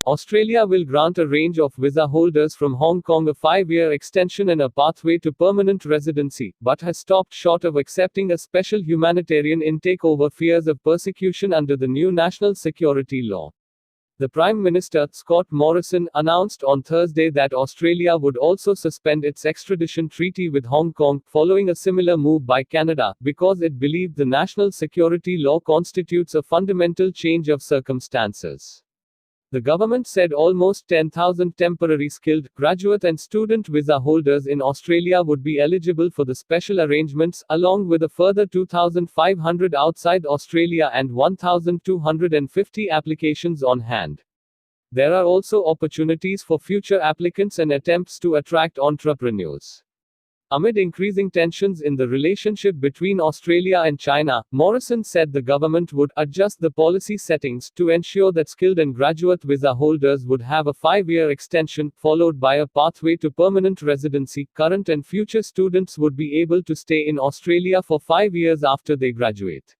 Australia will grant a range of visa holders from Hong Kong a 5-year extension and a pathway to permanent residency, but has stopped short of accepting a special humanitarian intake over fears of persecution under the new national security law. The Prime Minister, Scott Morrison, announced on Thursday that Australia would also suspend its extradition treaty with Hong Kong, following a similar move by Canada, because it believed the national security law constitutes a fundamental change of circumstances. The government said almost 10,000 temporary skilled, graduate and student visa holders in Australia would be eligible for the special arrangements, along with a further 2,500 outside Australia and 1,250 applications on hand. There are also opportunities for future applicants and attempts to attract entrepreneurs. Amid increasing tensions in the relationship between Australia and China, Morrison said the government would adjust the policy settings to ensure that skilled and graduate visa holders would have a 5-year extension, followed by a pathway to permanent residency. Current and future students would be able to stay in Australia for 5 years after they graduate.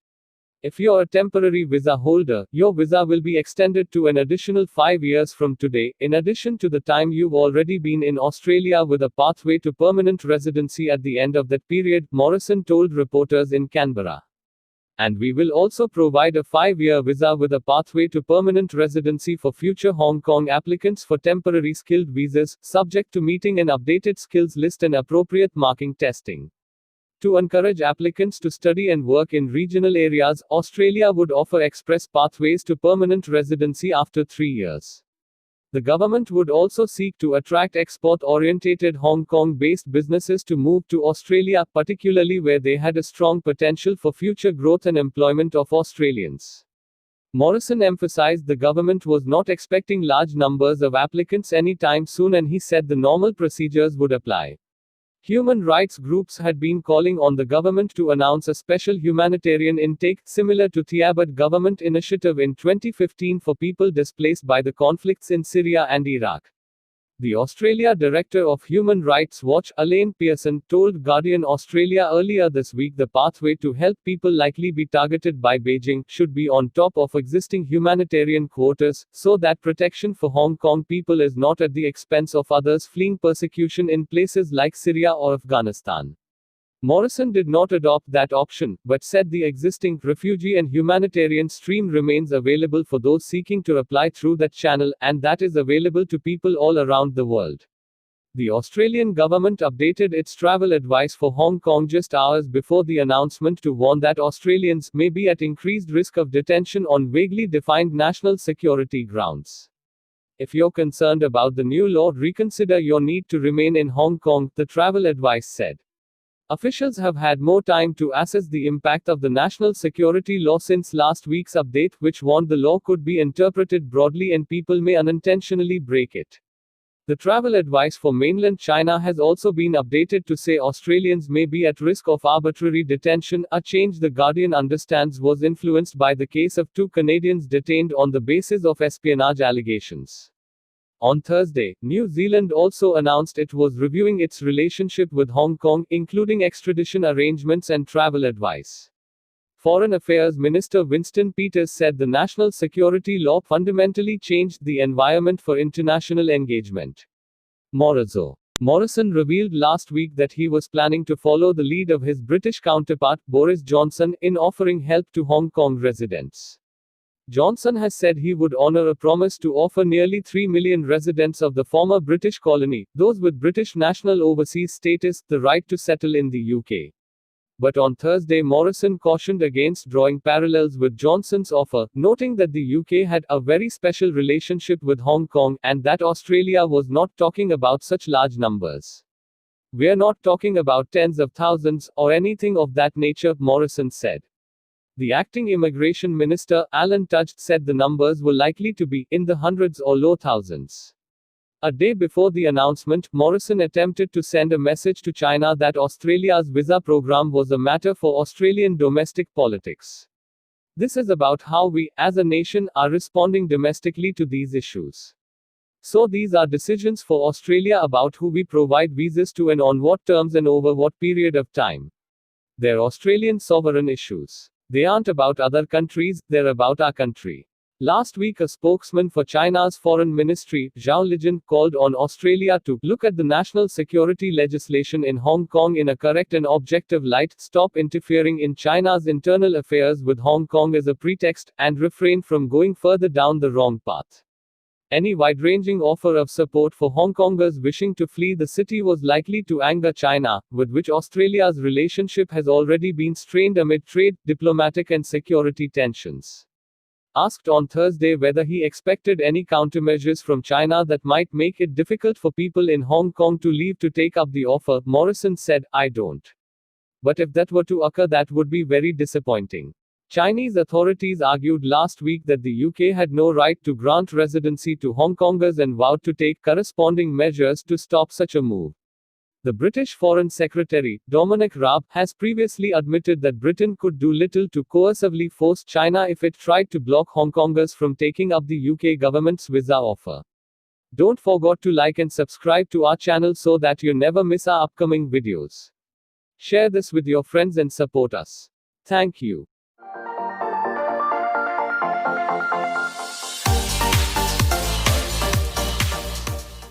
If you're a temporary visa holder, your visa will be extended to an additional 5 years from today, in addition to the time you've already been in Australia, with a pathway to permanent residency at the end of that period, Morrison told reporters in Canberra. And we will also provide a 5-year visa with a pathway to permanent residency for future Hong Kong applicants for temporary skilled visas, subject to meeting an updated skills list and appropriate marking testing. To encourage applicants to study and work in regional areas, Australia would offer express pathways to permanent residency after 3 years. The government would also seek to attract export-orientated Hong Kong-based businesses to move to Australia, particularly where they had a strong potential for future growth and employment of Australians. Morrison emphasized the government was not expecting large numbers of applicants anytime soon, and he said the normal procedures would apply. Human rights groups had been calling on the government to announce a special humanitarian intake, similar to the Abbott government initiative in 2015 for people displaced by the conflicts in Syria and Iraq. The Australia Director of Human Rights Watch, Elaine Pearson, told Guardian Australia earlier this week the pathway to help people likely be targeted by Beijing should be on top of existing humanitarian quotas, so that protection for Hong Kong people is not at the expense of others fleeing persecution in places like Syria or Afghanistan. Morrison did not adopt that option, but said the existing refugee and humanitarian stream remains available for those seeking to apply through that channel, and that is available to people all around the world. The Australian government updated its travel advice for Hong Kong just hours before the announcement to warn that Australians may be at increased risk of detention on vaguely defined national security grounds. If you're concerned about the new law, reconsider your need to remain in Hong Kong, the travel advice said. Officials have had more time to assess the impact of the national security law since last week's update, which warned the law could be interpreted broadly and people may unintentionally break it. The travel advice for mainland China has also been updated to say Australians may be at risk of arbitrary detention, a change The Guardian understands was influenced by the case of 2 Canadians detained on the basis of espionage allegations. On Thursday, New Zealand also announced it was reviewing its relationship with Hong Kong, including extradition arrangements and travel advice. Foreign Affairs Minister Winston Peters said the national security law fundamentally changed the environment for international engagement. Morrison revealed last week that he was planning to follow the lead of his British counterpart, Boris Johnson, in offering help to Hong Kong residents. Johnson has said he would honor a promise to offer nearly 3 million residents of the former British colony, those with British national overseas status, the right to settle in the UK. But on Thursday, Morrison cautioned against drawing parallels with Johnson's offer, noting that the UK had a very special relationship with Hong Kong, and that Australia was not talking about such large numbers. We're not talking about tens of thousands, or anything of that nature, Morrison said. The acting immigration minister, Alan Tudge, said the numbers were likely to be in the hundreds or low thousands. A day before the announcement, Morrison attempted to send a message to China that Australia's visa program was a matter for Australian domestic politics. This is about how we, as a nation, are responding domestically to these issues. So these are decisions for Australia about who we provide visas to and on what terms and over what period of time. They're Australian sovereign issues. They aren't about other countries, they're about our country. Last week, a spokesman for China's foreign ministry, Zhao Lijian, called on Australia to look at the national security legislation in Hong Kong in a correct and objective light, stop interfering in China's internal affairs with Hong Kong as a pretext, and refrain from going further down the wrong path. Any wide-ranging offer of support for Hong Kongers wishing to flee the city was likely to anger China, with which Australia's relationship has already been strained amid trade, diplomatic and security tensions. Asked on Thursday whether he expected any countermeasures from China that might make it difficult for people in Hong Kong to leave to take up the offer, Morrison said, "I don't. But if that were to occur, that would be very disappointing." Chinese authorities argued last week that the UK had no right to grant residency to Hong Kongers and vowed to take corresponding measures to stop such a move. The British Foreign Secretary, Dominic Raab, has previously admitted that Britain could do little to coercively force China if it tried to block Hong Kongers from taking up the UK government's visa offer. Don't forget to like and subscribe to our channel so that you never miss our upcoming videos. Share this with your friends and support us. Thank you.